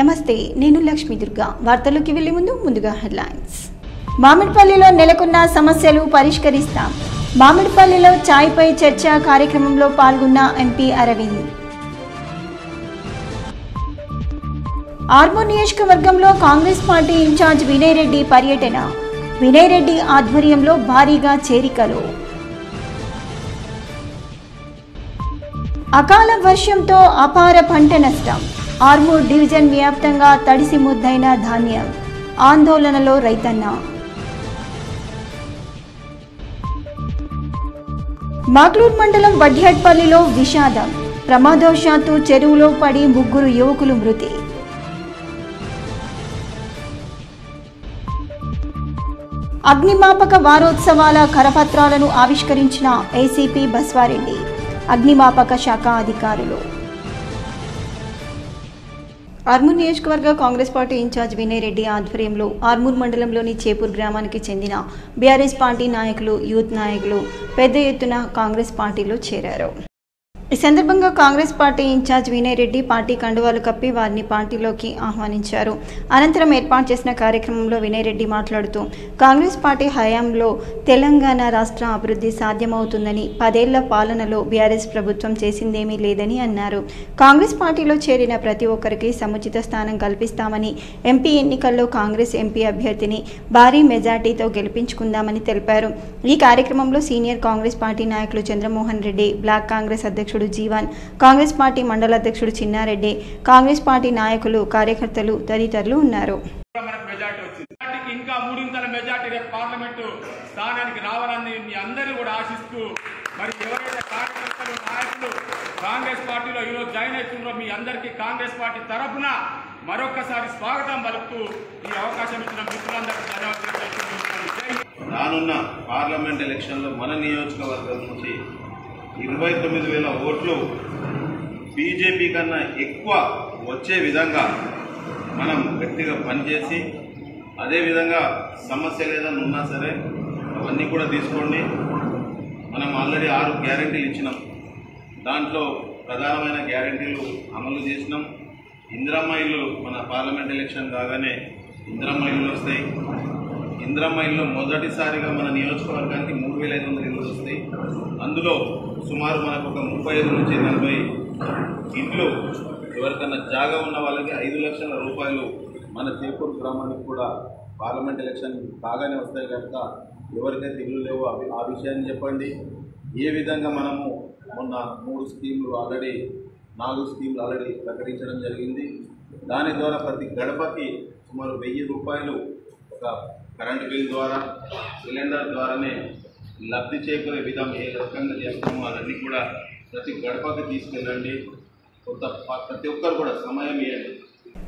నమస్తే, నేను లక్ష్మీ దుర్గా. వార్తల్లోకి వెళ్లే ముందుగా హెడ్లైన్స్. మామిడిపల్లిలో నెలకొన్న సమస్యలు పరిష్కరిస్తాం. మామిడిపల్లిలో చాయ్పై చర్చ కార్యక్రమంలో పాల్గొన్న ఎంపీ అరవింద్. ఆర్మూర్ నియోజకవర్గంలో కాంగ్రెస్ పార్టీ ఇన్ఛార్జ్ వినయ్ రెడ్డి పర్యటన. వినయ్ రెడ్డి ఆధ్వర్యంలో భారీగా చేరికలు. అకాల వర్షంతో అపార పంట నష్టం. ఆర్మూర్ డివిజన్ వ్యాప్తంగా తడిసి ముద్దైన ధాన్యం. ఆందోళనలో రైతన్న. మాక్లూర్ మండలం వడ్యాట్పల్లిలో విషాదం. ప్రమాదవశాత్తు చెరువులో పడి 3 యువకులు మృతి. అగ్నిమాపక వారోత్సవాల కరపత్రాలను ఆవిష్కరించిన ఏసీపీ బస్వారెడ్డి, అగ్నిమాపక శాఖ అధికారులు. ఆర్మూర్ నియోజకవర్గ కాంగ్రెస్ పార్టీ ఇన్ఛార్జ్ వినయ్ రెడ్డి ఆధ్వర్యంలో ఆర్మూర్ మండలంలోని చేపూర్ గ్రామానికి చెందిన బీఆర్ఎస్ పార్టీ నాయకులు, యూత్ నాయకులు పెద్ద ఎత్తున కాంగ్రెస్ పార్టీలో చేరారు. ఈ సందర్భంగా Congress party incharge Vinay Reddy party కండువాలు కప్పి వారిని పార్టీలోకి ఆహ్వానించారు. అనంతరం ఏర్పాటు చేసిన కార్యక్రమంలో వినయ్ రెడ్డి మాట్లాడుతూ కాంగ్రెస్ పార్టీ హయాంలో తెలంగాణ రాష్ట్ర అభివృద్ధి సాధ్యమవుతుందని, 10 ఏళ్ల పాలనలో బీఆర్ఎస్ ప్రభుత్వం చేసిందేమీ లేదని అన్నారు. కాంగ్రెస్ పార్టీలో చేరిన ప్రతి ఒక్కరికి సముచిత స్థానం కల్పిస్తామని, ఎంపీ ఎన్నికల్లో కాంగ్రెస్ ఎంపీ అభ్యర్థిని భారీ మెజార్టీతో గెలిపించుకుందామని తెలిపారు. ఈ కార్యక్రమంలో సీనియర్ కాంగ్రెస్ పార్టీ నాయకులు చంద్రమోహన్ రెడ్డి, బ్లాక్ కాంగ్రెస్ అధ్యక్షుడు జీవన్, కాంగ్రెస్ పార్టీ మండల అధ్యక్షుడు చిన్నారెడ్డి, కాంగ్రెస్ పార్టీ నాయకులు, కార్యకర్తలు తదితరులు ఉన్నారు. ఇంకా 3 మెజార్టీ రేపు పార్లమెంటు స్థానానికి రావాలని మీ అందరూ కూడా ఆశిస్తూ, మరి ఎవరైతే కార్యకర్తలు, నాయకులు కాంగ్రెస్ పార్టీలో ఈరోజు జాయిన్ అవుతున్నారో మీ అందరికీ కాంగ్రెస్ పార్టీ తరఫున మరొకసారి స్వాగతం పలుకుతూ ఈ అవకాశం ఇచ్చిన మిత్రులందరికీ ధన్యవాదాలు. రానున్న పార్లమెంట్ ఎలక్షన్లో మన నియోజకవర్గం నుంచి 29,000 ఓట్లు బీజేపీ కన్నా ఎక్కువ వచ్చే విధంగా మనం గట్టిగా పనిచేసి, అదేవిధంగా సమస్యలు ఏదైనా ఉన్నా సరే అవన్నీ కూడా తీసుకోండి. మనం ఆల్రెడీ 6 గ్యారెంటీలు ఇచ్చినాం. దాంట్లో ప్రధానమైన గ్యారెంటీలు అమలు చేసినాం. ఇందిరమ్మ ఇల్లు మన పార్లమెంట్ ఎలక్షన్ కాగానే ఇందిరమ్మ ఇల్లు వస్తాయి. ఇందిరమ్మ ఇల్లు మొదటిసారిగా మన నియోజకవర్గానికి 3,500 ఇళ్ళు వస్తాయి. అందులో సుమారు మనకు ఒక 35 నుంచి 40 ఇండ్లు ఎవరికన్నా జాగా ఉన్న వాళ్ళకి 5 లక్షల రూపాయలు మన చేపూర్ గ్రామానికి కూడా పార్లమెంట్ ఎలక్షన్ బాగానే వస్తాయి కనుక ఎవరికైతే ఇల్లు లేవో ఆ విషయాన్ని చెప్పండి. ఏ విధంగా మనము మొన్న 4 స్కీములు ఆల్రెడీ ప్రకటించడం జరిగింది. దాని ద్వారా ప్రతి గడపకి సుమారు 1000 రూపాయలు ఒక కరెంటు బిల్ ద్వారా, సిలిండర్ ద్వారానే లబ్ధి చేకూరే విధం ఏ రకంగా చేస్తామో అవన్నీ కూడా ప్రతి గడపకి తీసుకెళ్ళండి. ప్రతి ఒక్కరు కూడా సమయం ఇవ్వండి.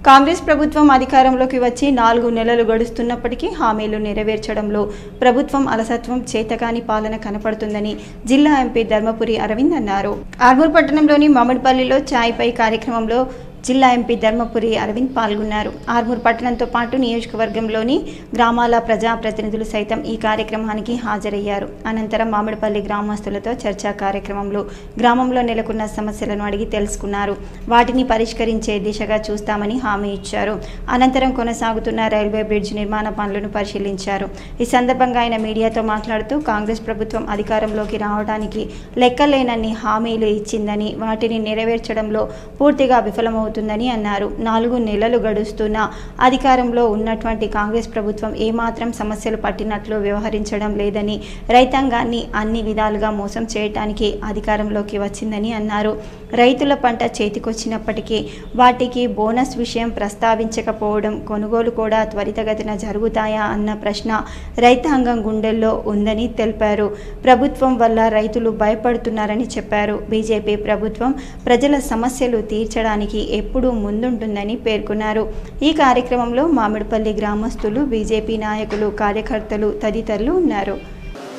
కాంగ్రెస్ ప్రభుత్వం అధికారంలోకి వచ్చి 4 నెలలు గడుస్తున్నప్పటికీ హామీలు నెరవేర్చడంలో ప్రభుత్వం అలసత్వం, చేతకాని పాలన కనపడుతుందని జిల్లా ఎంపీ ధర్మపురి అరవింద్ అన్నారు. ఆర్మూర్ పట్టణంలోని మామిడిపల్లిలో చాయ్పై కార్యక్రమంలో జిల్లా ఎంపీ ధర్మపురి అరవింద్ పాల్గొన్నారు. ఆర్మూర్ పట్టణంతో పాటు నియోజకవర్గంలోని గ్రామాల ప్రజాప్రతినిధులు సైతం ఈ కార్యక్రమానికి హాజరయ్యారు. అనంతరం మామిడిపల్లి గ్రామస్తులతో చర్చా కార్యక్రమంలో గ్రామంలో నెలకొన్న సమస్యలను అడిగి తెలుసుకున్నారు. వాటిని పరిష్కరించే దిశగా చూస్తామని హామీ ఇచ్చారు. అనంతరం కొనసాగుతున్న రైల్వే బ్రిడ్జ్ నిర్మాణ పనులను పరిశీలించారు. ఈ సందర్భంగా ఆయన మీడియాతో మాట్లాడుతూ కాంగ్రెస్ ప్రభుత్వం అధికారంలోకి రావడానికి లెక్కలేనన్ని హామీలు ఇచ్చిందని, వాటిని నెరవేర్చడంలో పూర్తిగా విఫలమవుతుంది అన్నారు. 4 నెలలు గడుస్తున్నా అధికారంలో ఉన్నటువంటి కాంగ్రెస్ ప్రభుత్వం ఏమాత్రం సమస్యలు పట్టినట్లు వ్యవహరించడం లేదని, రైతాంగాన్ని అన్ని విధాలుగా మోసం చేయడానికి అధికారంలోకి వచ్చిందని అన్నారు. రైతుల పంట చేతికొచ్చినప్పటికీ వాటికి బోనస్ విషయం ప్రస్తావించకపోవడం, కొనుగోలు కూడా త్వరితగతిన జరుగుతాయా అన్న ప్రశ్న రైతాంగం గుండెల్లో ఉందని తెలిపారు. ప్రభుత్వం వల్ల రైతులు భయపడుతున్నారని చెప్పారు. బీజేపీ ప్రభుత్వం ప్రజల సమస్యలు తీర్చడానికి ఎప్పుడూ ముందుంటుందని పేర్కొన్నారు. ఈ కార్యక్రమంలో మామిడిపల్లి గ్రామస్తులు, బీజేపీ నాయకులు, కార్యకర్తలు తదితరులు ఉన్నారు.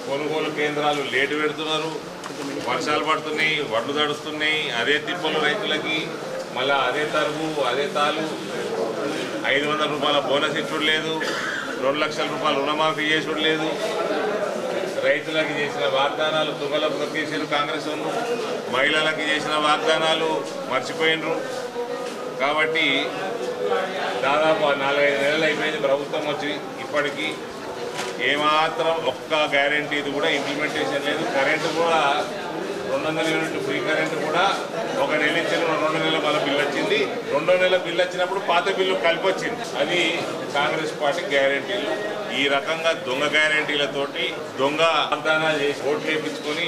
కొనుగోలు కేంద్రాలు లేటు పెడుతున్నారు, వర్షాలు పడుతున్నాయి, వడ్లు తడుస్తున్నాయి, అదే తిప్పలు రైతులకి, మళ్ళీ అదే తరుగు, అదే తాలు, 500 రూపాయల బోనస్ ఇచ్చుడు లేదు, 2 లక్షల రూపాయలు రుణమాఫీ చేసుడు లేదు. రైతులకు చేసిన వాగ్దానాలు తుంగలకు తీసిన కాంగ్రెస్ వాళ్ళు, మహిళలకు చేసిన వాగ్దానాలు మర్చిపోయినరు. కాబట్టి దాదాపు 4-5 నెలలు అయిపోయింది ప్రభుత్వం వచ్చి, ఇప్పటికీ ఏమాత్రం ఒక్క గ్యారెంటీది కూడా ఇంప్లిమెంటేషన్ లేదు. కరెంటు కూడా 200 యూనిట్లు ఫ్రీ కరెంటు కూడా ఒక నెల ఇచ్చిన 2 నెలల మళ్ళీ బిల్లు వచ్చింది. 2 నెలల బిల్లు వచ్చినప్పుడు పాత బిల్లు కలిపి వచ్చింది. అది కాంగ్రెస్ పార్టీ గ్యారెంటీలు. ఈ రకంగా దొంగ గ్యారెంటీలతోటి దొంగ వాగ్దానాలు చేసి ఓట్లు వేయించుకొని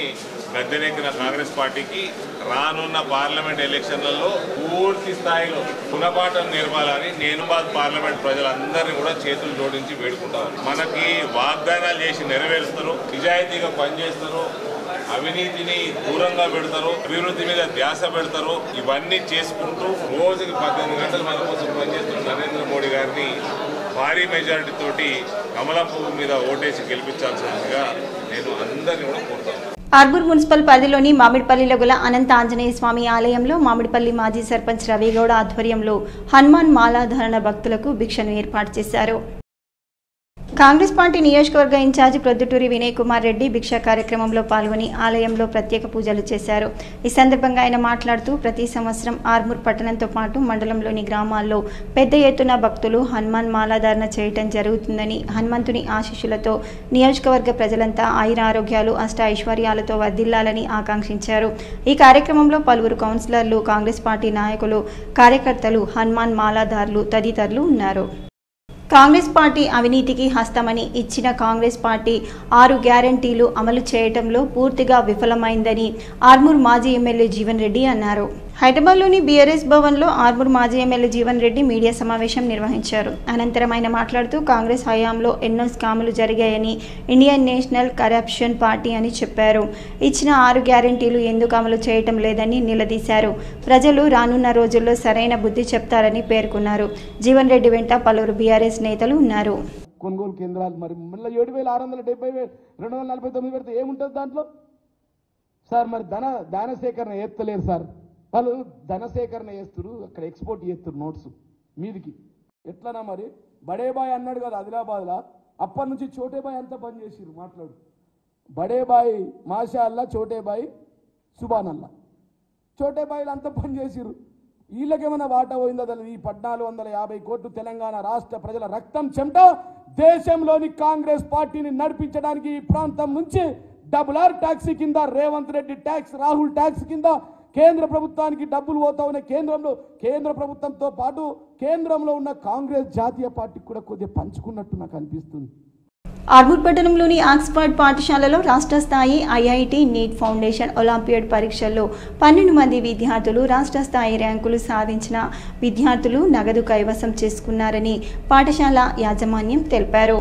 గద్దెనెక్కిన కాంగ్రెస్ పార్టీకి రానున్న పార్లమెంట్ ఎలక్షన్లలో పూర్తి స్థాయిలో గుణపాఠం నేర్పాలని నేను పార్లమెంట్ ప్రజలందరినీ కూడా చేతులు జోడించి వేడుకుంటాను. మనకి వాగ్దానాలు చేసి నెరవేరుస్తారు, నిజాయితీగా పనిచేస్తారు, అవినీతిని దూరంగా పెడతారు, అభివృద్ధి మీద ధ్యాస పెడతారు. ఇవన్నీ చేసుకుంటూ రోజుకి 18 గంటలు మన కోసం పనిచేస్తున్న నరేంద్ర మోడీ గారిని భారీ మెజారిటీ తోటి కమలం పువ్వు మీద ఓటేసి గెలిపించాల్సిందిగా నేను అందరినీ కూడా కోరుతాను. ఆర్మూర్ మున్సిపల్ పరిధిలోని మామిడిపల్లిలో గల అనంత ఆంజనేయ స్వామి ఆలయంలో మామిడిపల్లి మాజీ సర్పంచ్ రవిగౌడ ఆధ్వర్యంలో హనుమాన్ మాలాధారణ భక్తులకు భిక్షను ఏర్పాటు చేశారు. కాంగ్రెస్ పార్టీ నియోజకవర్గ ఇన్ఛార్జి ప్రొద్దుటూరి వినయ్ కుమార్ రెడ్డి భిక్షా కార్యక్రమంలో పాల్గొని ఆలయంలో ప్రత్యేక పూజలు చేశారు. ఈ సందర్భంగా ఆయన మాట్లాడుతూ ప్రతి సంవత్సరం ఆర్మూర్ పట్టణంతో పాటు మండలంలోని గ్రామాల్లో పెద్ద ఎత్తున భక్తులు హనుమాన్ మాలాధారణ చేయటం జరుగుతుందని, హనుమంతుని ఆశీస్సులతో నియోజకవర్గ ప్రజలంతా ఆయురారోగ్యాలు అష్ట ఐశ్వర్యాలతో వర్ధిల్లాలని ఆకాంక్షించారు. ఈ కార్యక్రమంలో పలువురు కౌన్సిలర్లు, కాంగ్రెస్ పార్టీ నాయకులు, కార్యకర్తలు, హనుమాన్ మాలాధారులు తదితరులు ఉన్నారు. కాంగ్రెస్ పార్టీ అవినీతికి హస్తమని ఇచ్చిన కాంగ్రెస్ పార్టీ 6 గ్యారంటీలు అమలు చేయడంలో పూర్తిగా విఫలమైందని ఆర్మూర్ మాజీ ఎమ్మెల్యే జీవన్ రెడ్డి అన్నారు. హైదరాబాద్లోని బీఆర్ఎస్ భవన్లో ఆర్మూర్ మాజీ ఎమ్మెల్యే జీవన్ రెడ్డి మీడియా సమావేశం నిర్వహించారు. అనంతరం ఆయన మాట్లాడుతూ కాంగ్రెస్ హయాంలో ఎన్నో స్కాములు జరిగాయని, ఇండియన్ నేషనల్ కరప్షన్ పార్టీ అని చెప్పారు. ఇచ్చిన 6 గ్యారంటీలు ఎందుకు అమలు చేయటం లేదని నిలదీశారు. ప్రజలు రానున్న రోజుల్లో సరైన బుద్ధి చెప్తారని పేర్కొన్నారు. జీవన్ రెడ్డి వెంట పలువురు బీఆర్ఎస్ నేతలు ఉన్నారు. కొనుగోలు కేంద్రాలు మరి మళ్ళీ 7,670 249 పెడితే ఏముంటుంది దాంట్లో సార్? మరి ధన సేకరణ చేస్తలేరు సార్. వాళ్ళు ధన సేకరణ చేస్తారు, అక్కడ ఎక్స్పోర్ట్ చేస్తారు నోట్స్ మీదికి. ఎట్లనా మరి? బడేబాయ్ అన్నాడు కదా ఆదిలాబాద్లో, అప్పటి నుంచి చోటేబాయ్ అంతా పని చేసిరు. మాట్లాడు బడేబాయ్ మాషా అల్లా, చోటేబాయ్ సుబానల్లా, చోటేబాయిలు అంతా పని చేసిరు. వీళ్ళకేమైనా వాటా పోయిందా? ఈ 1450 కోట్లు తెలంగాణ రాష్ట్ర ప్రజల రక్తం చెమట దేశంలోని కాంగ్రెస్ పార్టీని నడిపించడానికి ఈ ప్రాంతం నుంచి డబుల్ ట్యాక్సీ కింద రేవంత్ రెడ్డి ట్యాక్స్, రాహుల్ ట్యాక్స్ కింద కేంద్ర ప్రభుత్వానికి డబ్బులు పోతా ఉన్నాయి. కేంద్ర ప్రభుత్వంతో పాటు కేంద్రంలో ఉన్న కాంగ్రెస్ జాతీయ పార్టీకి కూడా కొద్దిగా పంచుకున్నట్టు నాకు అనిపిస్తుంది. ఆర్మూర్ పట్టణంలోని ఆక్స్ఫర్డ్ పాఠశాలలో రాష్ట్ర స్థాయి ఐఐటి నీట్ ఫౌండేషన్ ఒలింపియాడ్ పరీక్షల్లో 12 మంది విద్యార్థులు రాష్ట్ర స్థాయి ర్యాంకులు సాధించిన విద్యార్థులు నగదు కైవసం చేసుకున్నారని పాఠశాల యాజమాన్యం తెలిపారు.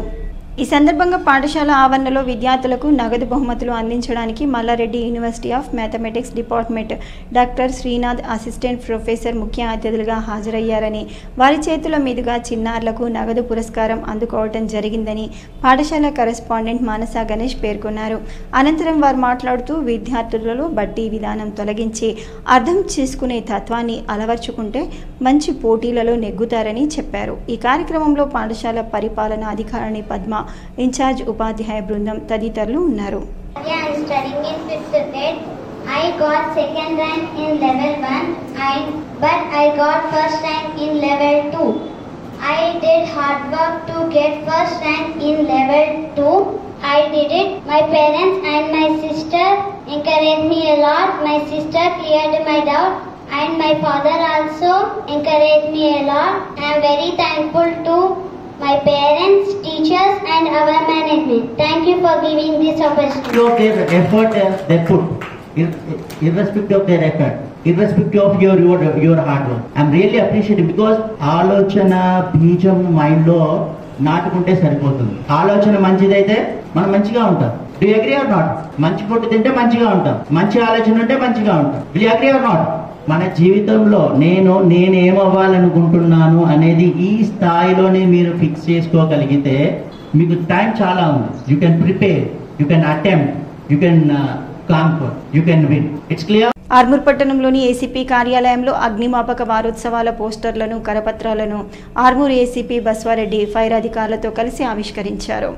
ఈ సందర్భంగా పాఠశాల ఆవరణలో విద్యార్థులకు నగదు బహుమతులు అందించడానికి Malla Reddy university of mathematics department doctor Srinath assistant professor ముఖ్య అతిథులుగా హాజరయ్యారని, వారి చేతుల మీదుగా చిన్నారులకు నగదు పురస్కారం అందుకోవడం జరిగిందని పాఠశాల కరెస్పాండెంట్ మానస గణేష్ పేర్కొన్నారు. అనంతరం వారు మాట్లాడుతూ విద్యార్థులలో బడ్డీ విధానం తొలగించి అర్థం చేసుకునే తత్వాన్ని అలవర్చుకుంటే మంచి పోటీలలో నెగ్గుతారని చెప్పారు. ఈ కార్యక్రమంలో పాఠశాల పరిపాలన అధికారిణి పద్మ, ఇన్ఛార్జ్ ఉపాధ్యాయ బృందం తదితరులు ఉన్నారు. I got second rank in level 1 but I got first rank in level 2. I did hard work to get first rank in level 2. I did it. My parents and my sister encouraged me a lot. My sister cleared my doubt and my father also encouraged me a lot. I am very thankful to my parents, teachers and our management. Thank you for giving this opportunity. Of their effort they put, irrespective of their effort, irrespective of your hard work. I'm really appreciative because ఆలోచన బీజం mind లో నాటుకుంటే సరిపోతుంది. ఆలోచన మంచిదైతే మనం మంచిగా ఉంటాం. Do you agree or not? మంచి ఫుడ్ తింటే మంచిగా ఉంటాం, మంచి ఆలోచన ఉంటే మంచిగా ఉంటాం. Do you agree or not? మన జీవితంలో నేనేమవ్వాలనుకుంటున్నాను అనేది ఈ స్థాయిలోనే మీరు ఫిక్స్ చేసుకోగలిగితే మీకు టైం చాలా ఉంది. You can prepare, you can attempt, you can conquer, you can win. It's clear. Armoor పట్టణంలోని ఏసీపీ కార్యాలయంలో అగ్నిమాపక వారోత్సవాల పోస్టర్లను, కరపత్రాలను ఆర్మూర్ ఏసీపీ బస్వారెడ్డి ఫైర్ అధికారులతో కలిసి ఆవిష్కరించారు.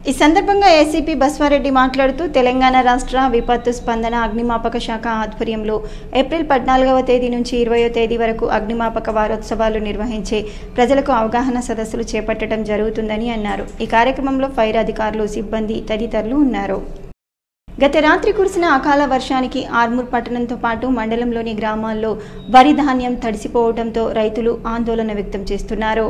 ఈ సందర్భంగా ఏసీపీ బస్వారెడ్డి మాట్లాడుతూ తెలంగాణ రాష్ట్ర విపత్తు స్పందన అగ్నిమాపక శాఖ ఆధ్వర్యంలో ఏప్రిల్ 14వ తేదీ నుంచి 20వ తేదీ వరకు అగ్నిమాపక వారోత్సవాలు నిర్వహించే ప్రజలకు అవగాహన సదస్సులు చేపట్టడం జరుగుతుందని అన్నారు. ఈ కార్యక్రమంలో ఫైర్ అధికారులు, సిబ్బంది తదితరులు ఉన్నారు. గత రాత్రి కురిసిన అకాల వర్షానికి ఆర్మూర్ పట్టణంతో పాటు మండలంలోని గ్రామాల్లో వరి ధాన్యం తడిసిపోవడంతో రైతులు ఆందోళన వ్యక్తం చేస్తున్నారు.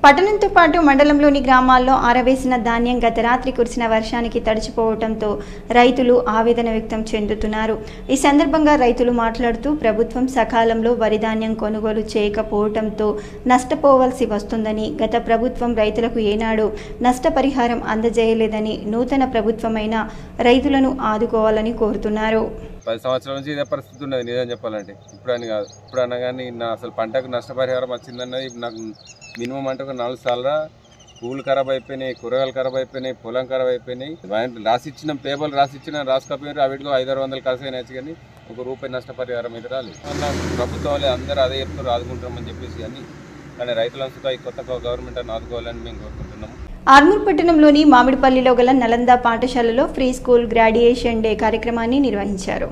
పట్టణంతో పాటు మండలంలోని గ్రామాల్లో ఆరవేసిన ధాన్యం గత రాత్రి కురిసిన వర్షానికి తడిచిపోవడంతో రైతులు ఆవేదన వ్యక్తం చెందుతున్నారు. ఈ సందర్భంగా రైతులు మాట్లాడుతూ ప్రభుత్వం సకాలంలో వరి ధాన్యం కొనుగోలు చేయకపోవడంతో నష్టపోవలసి వస్తుందని, గత ప్రభుత్వం రైతులకు ఏనాడు నష్టపరిహారం అందజేయలేదని, నూతన ప్రభుత్వమైన రైతులను ఆదుకోవాలని కోరుతున్నారు. 10 సంవత్సరాల నుంచి ఇదే పరిస్థితి ఉన్నది. నిజం చెప్పాలంటే ఇప్పుడని కాదు, ఇప్పుడన్నా కానీ నా అసలు పంటకు నష్టపరిహారం వచ్చిందన్నది నాకు మినిమం అంటే ఒక 4 సార్లు పూలు ఖరాబ్ అయిపోయినాయి, కూరగాయలు ఖరాబ్ అయిపోయినాయి, పొలం ఖరాబ్ అయిపోయినాయి. రాసిచ్చిన పేపర్లు రాసిచ్చిన రాసుకోపోయారు, అవిటికి 500-600 ఖర్చు అయినాయి కానీ ₹1 నష్టపరిహారం అయితే రాలేదు. ప్రభుత్వం వాళ్ళు అందరూ అదే చెప్తారు, ఆదుకుంటామని చెప్పేసి అని. కానీ రైతులంతా ఈ కొత్త గవర్నమెంట్ అని ఆదుకోవాలని మేము కోరుకుంటున్నాము. ఆర్మూర్ పట్టణంలోని మామిడిపల్లిలో గల నలంద పాఠశాలలో ఫ్రీ స్కూల్ గ్రాడ్యుయేషన్ డే కార్యక్రమాన్ని నిర్వహించారు.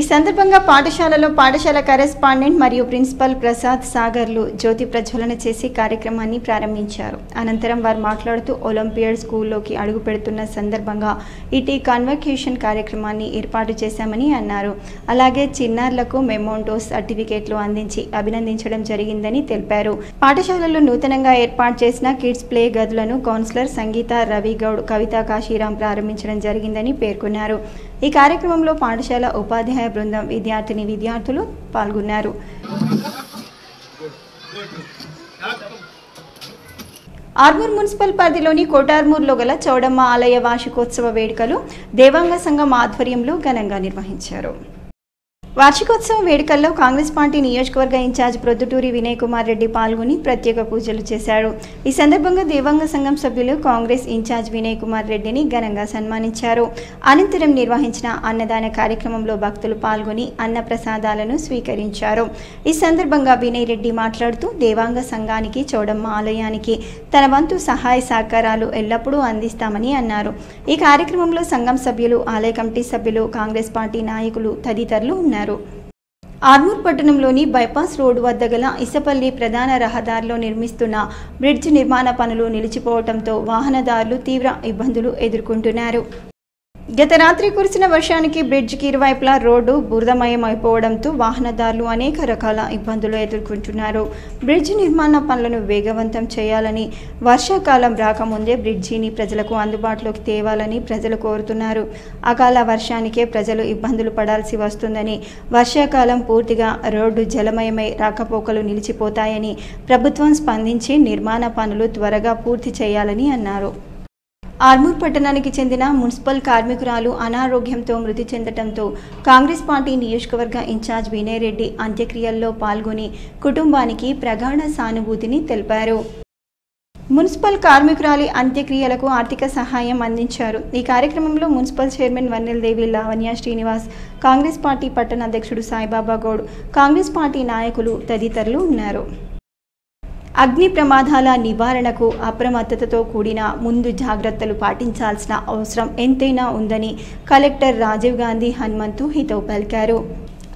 ఈ సందర్భంగా పాఠశాల కరెస్పాండెంట్ మరియు ప్రిన్సిపల్ ప్రసాద్ సాగర్లు జ్యోతి ప్రజ్వలన చేసి కార్యక్రమాన్ని ప్రారంభించారు. అనంతరం వారు మాట్లాడుతూ ఒలింపియాడ్ స్కూల్లోకి అడుగు పెడుతున్న సందర్భంగా ఇటీ కాన్వకేషన్ కార్యక్రమాన్ని ఏర్పాటు చేశామని అన్నారు. అలాగే చిన్నారులకు మెమోంటోస్ సర్టిఫికేట్లు అందించి అభినందించడం జరిగిందని తెలిపారు. పాఠశాలలో నూతనంగా ఏర్పాటు చేసిన కిడ్స్ ప్లే గదులను కౌన్సిలర్ సంగీత రవిగౌడ్, కవిత కాశీరాం ప్రారంభించడం జరిగిందని పేర్కొన్నారు. ఈ కార్యక్రమంలో పాఠశాల ఉపాధ్యాయ బృందం, విద్యార్థులు పాల్గొన్నారు. ఆర్మూర్ మున్సిపల్ పరిధిలోని కోటార్మూర్లో గల చౌడమ్మ ఆలయ వార్షికోత్సవ వేడుకలు దేవాంగ సంఘం ఆధ్వర్యంలో ఘనంగా నిర్వహించారు. వార్షికోత్సవ వేడుకల్లో కాంగ్రెస్ పార్టీ నియోజకవర్గ ఇన్ఛార్జ్ ప్రొద్దుటూరి వినయ్ కుమార్ రెడ్డి పాల్గొని ప్రత్యేక పూజలు చేశారు. ఈ సందర్భంగా దేవాంగ సంఘం సభ్యులు కాంగ్రెస్ ఇన్ఛార్జ్ వినయ్ కుమార్ రెడ్డిని ఘనంగా సన్మానించారు. అనంతరం నిర్వహించిన అన్నదాన కార్యక్రమంలో భక్తులు పాల్గొని అన్న ప్రసాదాలను స్వీకరించారు. ఈ సందర్భంగా వినయ్ రెడ్డి మాట్లాడుతూ దేవాంగ సంఘానికి, చౌడమ్మ ఆలయానికి తన వంతు సహాయ సహకారాలు ఎల్లప్పుడూ అందిస్తామని అన్నారు. ఈ కార్యక్రమంలో సంఘం సభ్యులు, ఆలయ కమిటీ సభ్యులు, కాంగ్రెస్ పార్టీ నాయకులు తదితరులు ఉన్నారు. ఆర్మూర్ పట్టణంలోని బైపాస్ రోడ్డు వద్ద గల ఇసపల్లి ప్రధాన రహదారిలో నిర్మిస్తున్న బ్రిడ్జ్ నిర్మాణ పనులు నిలిచిపోవడంతో వాహనదారులు తీవ్ర ఇబ్బందులు ఎదుర్కొంటున్నారు. గత రాత్రి కురిసిన వర్షానికి బ్రిడ్జికి ఇరువైపులా రోడ్డు బురదమయం అయిపోవడంతో వాహనదారులు అనేక రకాల ఇబ్బందులు ఎదుర్కొంటున్నారు. బ్రిడ్జి నిర్మాణ పనులను వేగవంతం చేయాలని, వర్షాకాలం రాకముందే బ్రిడ్జిని ప్రజలకు అందుబాటులోకి తేవాలని ప్రజలు కోరుతున్నారు. అకాల వర్షానికే ప్రజలు ఇబ్బందులు పడాల్సి వస్తుందని, వర్షాకాలం పూర్తిగా రోడ్డు జలమయమై రాకపోకలు నిలిచిపోతాయని ప్రభుత్వం స్పందించి నిర్మాణ పనులు త్వరగా పూర్తి చేయాలని అన్నారు. ఆర్మూర్ పట్టణానికి చెందిన మున్సిపల్ కార్మికురాలు అనారోగ్యంతో మృతి చెందడంతో కాంగ్రెస్ పార్టీ నియోజకవర్గ ఇన్ఛార్జ్ వినయ్ రెడ్డి అంత్యక్రియల్లో పాల్గొని కుటుంబానికి ప్రగాఢ సానుభూతిని తెలిపారు. మున్సిపల్ కార్మికురాలి అంత్యక్రియలకు ఆర్థిక సహాయం అందించారు. ఈ కార్యక్రమంలో మున్సిపల్ చైర్మన్ వన్నెల్ దేవి, లావణ్య శ్రీనివాస్, కాంగ్రెస్ పార్టీ పట్టణ అధ్యక్షుడు సాయిబాబా గౌడ్, కాంగ్రెస్ పార్టీ నాయకులు తదితరులు ఉన్నారు. అగ్ని ప్రమాదాల నివారణకు అప్రమత్తతతో కూడిన ముందు జాగ్రత్తలు పాటించాల్సిన అవసరం ఎంతైనా ఉందని కలెక్టర్ రాజీవ్ గాంధీ హనుమంతు హితవు పలికారు.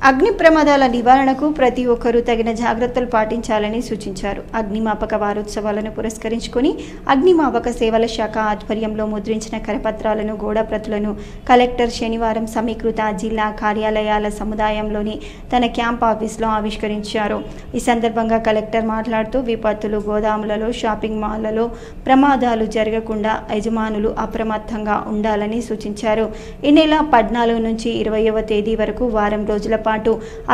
అగ్ని ప్రమాదాల నివారణకు ప్రతి ఒక్కరూ తగిన జాగ్రత్తలు పాటించాలని సూచించారు. అగ్నిమాపక వారోత్సవాలను పురస్కరించుకుని అగ్నిమాపక సేవల శాఖ ఆధ్వర్యంలో ముద్రించిన కరపత్రాలను, గోడప్రతులను కలెక్టర్ శనివారం సమీకృత జిల్లా కార్యాలయాల సముదాయంలోని తన క్యాంప్ ఆఫీసులో ఆవిష్కరించారు. ఈ సందర్భంగా కలెక్టర్ మాట్లాడుతూ విపత్తులు, గోదాములలో, షాపింగ్ మాల్లలో ప్రమాదాలు జరగకుండా యజమానులు అప్రమత్తంగా ఉండాలని సూచించారు. ఈ నెల 14 నుంచి 20వ తేదీ వరకు వారం రోజుల పాటు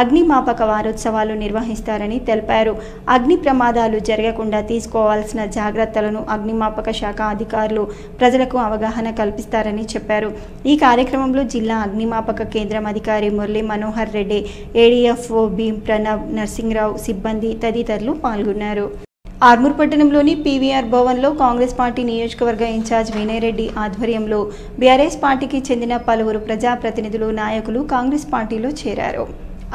అగ్నిమాపక వారోత్సవాలు నిర్వహిస్తారని తెలిపారు. అగ్ని ప్రమాదాలు జరగకుండా తీసుకోవాల్సిన జాగ్రత్తలను అగ్నిమాపక శాఖ అధికారులు ప్రజలకు అవగాహన కల్పిస్తారని చెప్పారు. ఈ కార్యక్రమంలో జిల్లా అగ్నిమాపక కేంద్రం అధికారి మురళీ మనోహర్ రెడ్డి, ఏడీఎఫ్ఓ భీం ప్రణవ్, నర్సింగ్రావు, సిబ్బంది తదితరులు పాల్గొన్నారు. ఆర్మూర్ పట్టణంలోని పీవీఆర్ భవన్లో కాంగ్రెస్ పార్టీ నియోజకవర్గ ఇన్ఛార్జ్ వినయ్ రెడ్డి ఆధ్వర్యంలో బీఆర్ఎస్ పార్టీకి చెందిన పలువురు ప్రజాప్రతినిధులు, నాయకులు కాంగ్రెస్ పార్టీలో చేరారు.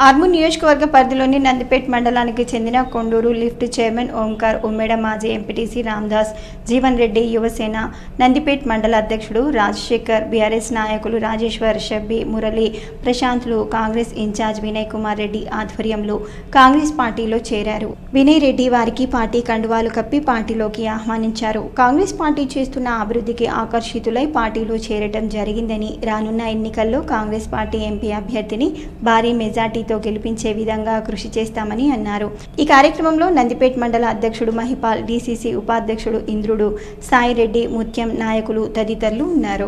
ఆర్మూర్ నియోజకవర్గ పరిధిలోని నందిపేట్ మండలానికి చెందిన కొండూరు లిఫ్ట్ చైర్మన్ ఓంకార్, ఉమ్మేడ మాజీ ఎంపీటీసీ రామ్దాస్, జీవన్ రెడ్డి, యువసేన నందిపేట్ మండల అధ్యక్షుడు రాజశేఖర్, బీఆర్ఎస్ నాయకులు రాజేశ్వర్, షబ్బీ, మురళి, ప్రశాంత్లు, కాంగ్రెస్ ఇన్ఛార్జ్ వినయ్ కుమార్ రెడ్డి ఆధ్వర్యంలో కాంగ్రెస్ పార్టీలో చేరారు. వినయ్ రెడ్డి వారికి పార్టీ కండువాలు కప్పి పార్టీలోకి ఆహ్వానించారు. కాంగ్రెస్ పార్టీ చేస్తున్న అభివృద్ధికి ఆకర్షితులై పార్టీలో చేరటం జరిగిందని, రానున్న ఎన్నికల్లో కాంగ్రెస్ పార్టీ ఎంపీ అభ్యర్థిని భారీ మెజార్టీ గెలిపించే విధంగా కృషి చేస్తామని అన్నారు. ఈ కార్యక్రమంలో నందిపేట్ మండల అధ్యక్షుడు మహిపాల్, డీసీసీ ఉపాధ్యక్షుడు ఇంద్రుడు, సాయిరెడ్డి, ముత్యం, నాయకులు తదితరులు ఉన్నారు.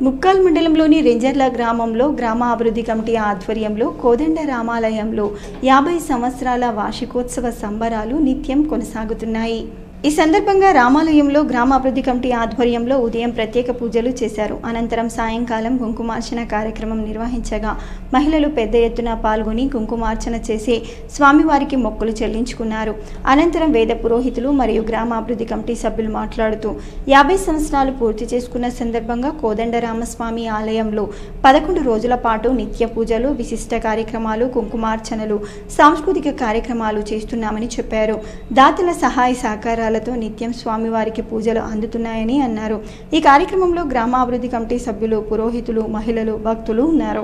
ముక్కాల్ మండలంలోని రెంజర్ల గ్రామంలో గ్రామ అభివృద్ధి కమిటీ ఆధ్వర్యంలో కోదండ రామాలయంలో 50 సంవత్సరాల వార్షికోత్సవ సంబరాలు నిత్యం కొనసాగుతున్నాయి. ఈ సందర్భంగా రామాలయంలో గ్రామాభివృద్ధి కమిటీ ఆధ్వర్యంలో ఉదయం ప్రత్యేక పూజలు చేశారు. అనంతరం సాయంకాలం కుంకుమార్చన కార్యక్రమం నిర్వహించగా మహిళలు పెద్ద ఎత్తున పాల్గొని కుంకుమార్చన చేసి స్వామివారికి మొక్కులు చెల్లించుకున్నారు. అనంతరం వేద పురోహితులు మరియు గ్రామాభివృద్ధి కమిటీ సభ్యులు మాట్లాడుతూ 50 సంవత్సరాలు పూర్తి చేసుకున్న సందర్భంగా కోదండరామస్వామి ఆలయంలో 11 రోజుల పాటు నిత్య పూజలు, విశిష్ట కార్యక్రమాలు, కుంకుమార్చనలు, సాంస్కృతిక కార్యక్రమాలు చేస్తున్నామని చెప్పారు. దాతల సహాయ సహకారాలు నిత్యం స్వామివారికి పూజలు అందుతున్నాయని అన్నారు. ఈ కార్యక్రమంలో గ్రామాభివృద్ధి కమిటీ సభ్యులు, పురోహితులు, మహిళలు, భక్తులు ఉన్నారు.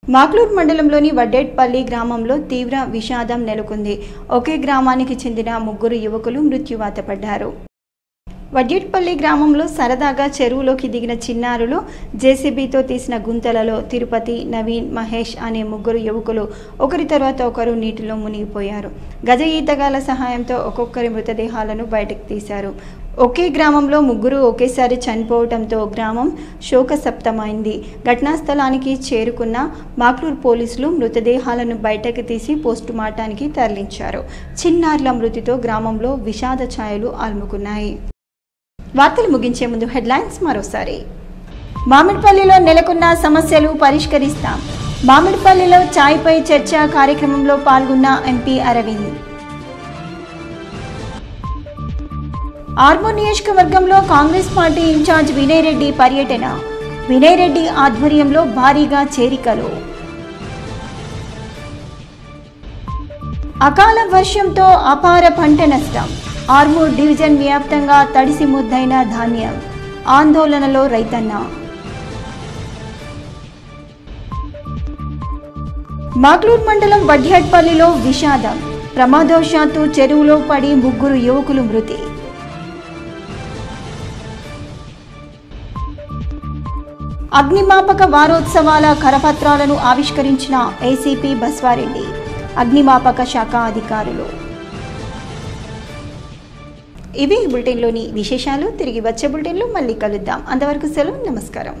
మాక్లూర్ మండలంలోని వడ్డేట్పల్లి గ్రామంలో తీవ్ర విషాదం నెలకొంది. ఒకే గ్రామానికి చెందిన 3 యువకులు మృత్యువాత పడ్డారు. వడ్డేట్పల్లి గ్రామంలో సరదాగా చెరువులోకి దిగిన చిన్నారులు జేసీబీతో తీసిన గుంతలలో తిరుపతి, నవీన్, మహేష్ అనే 3 యువకులు ఒకరి తర్వాత ఒకరు నీటిలో మునిగిపోయారు. గజ ఈతగాల సహాయంతో ఒక్కొక్కరి మృతదేహాలను బయటకు తీశారు. ఒకే గ్రామంలో 3 ఒకేసారి చనిపోవడంతో గ్రామం శోకసప్తమైంది. ఘటనా స్థలానికి చేరుకున్న మాక్లూర్ పోలీసులు మృతదేహాలను బయటకు తీసి పోస్టుమార్టానికి తరలించారు. చిన్నారుల మృతితో గ్రామంలో విషాద ఛాయలు అలుముకున్నాయి. వార్తలు ముగించే ముందు హెడ్లైన్స్ మరోసారి. మామిడిపల్లిలో నెలకొన్న సమస్యలు పరిష్కరిస్తాం. మామిడిపల్లిలో చాయ్పై చర్చ కార్యక్రమంలో పాల్గొన్న ఎంపీ అరవింద్. ఆర్మూర్ నియోజకవర్గంలో కాంగ్రెస్ పార్టీ ఇన్ఛార్జ్ వినయ్ రెడ్డి పర్యటన. వినయ్ రెడ్డి ఆధ్వర్యంలో భారీగా చేరికలు. అకాల వర్షంతో అపార పంట నష్టం. ఆర్మూర్ డివిజన్ వ్యాప్తంగా తడిసి ముద్దైన ధాన్యం. ఆందోళనలో రైతన్న. మాక్లూర్ మండలం వడ్డేట్పల్లిలో విషాదం. ప్రమాదవశాత్తు చెరువులో పడి 3 యువకులు మృతి. అగ్నిమాపక వారోత్సవాల కరపత్రాలను ఆవిష్కరించిన ఏసీపీ బస్వారెడ్డి, అగ్నిమాపక శాఖ అధికారులు. ఇవి బులెటిన్లోని విశేషాలు. తిరిగి వచ్చే బులెటిన్లో మళ్ళీ కలుద్దాం. అంతవరకు సెలవు. నమస్కారం.